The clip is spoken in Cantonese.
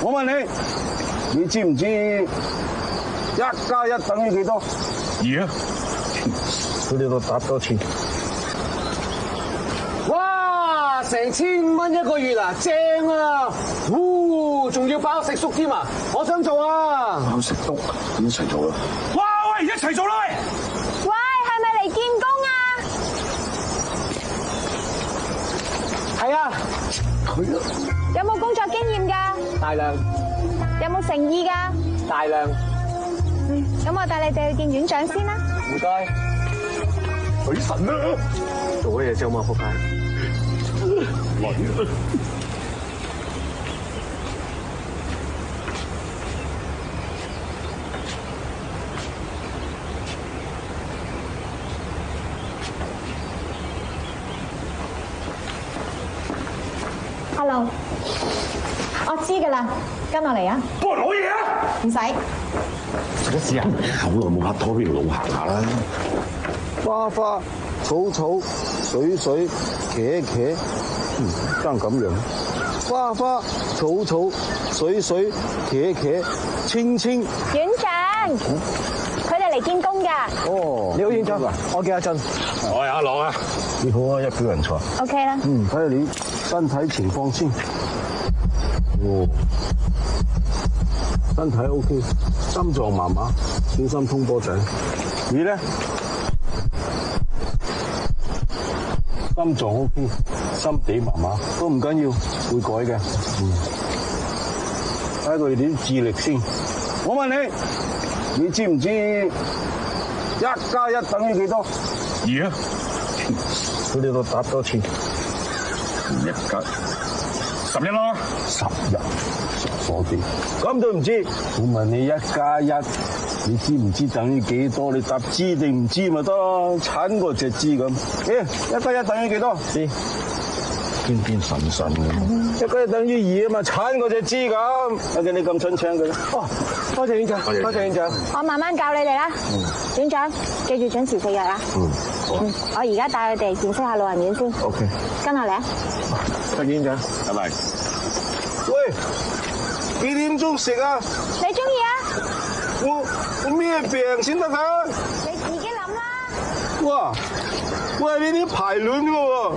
我問你，你知唔知1+1等於幾多？2啊！佢哋都答多次。哇！成1000蚊一個月啊，正啊！仲要包食宿添啊！我想做啊！包食宿一齊做啦！哇喂，一齊做啦！喂，係咪嚟見工啊？係啊！佢啊！有冇工作經驗㗎？大量。有冇誠意㗎？大量。咁我帶你哋去見院長先啦。唔該。女神啊！做乜嘢啫嘛，仆街！來。Hello， 我知㗎啦，跟我嚟啊！幫我攞嘢啊！唔使。使乜事啊？好耐冇拍拖，不如老行下啦。花花草草水水茄茄，爭咁樣。花花草草水水茄茄，青青。院長，佢哋嚟見工㗎。哦，你好，院長，我叫阿俊。我係阿樂啊。你好啊，一表人才。OK 啦。睇下你身體情況先。哦，身體 OK， 心臟麻麻，小心通波仔。你咧？心臟 OK， 心地麻麻都唔緊要，會改嘅。睇下佢哋啲智力先。我問你，你知唔知1+1等於幾多？2啊！佢哋都答多次。11咯。10日，傻啲。咁都唔知？我問你1+1，你知唔知等於幾多？你答知定唔知咪得咯？鏟過隻知咁。1+1等於幾多？知。邊邊神神嘅。1+1等於2啊嘛，鏟過隻知咁。我見你咁親青嘅。哦，多謝院長，多謝院長。我慢慢教你哋啦。院長，記住準時食藥啊。我而家帶佢哋見識下老人院先。OK。跟我嚟啊。多謝院長。拜拜。喂，幾點鐘食啊？你中意啊？我咩病先得啊？你自己諗啦。哇，喂，呢啲排卵嘅喎。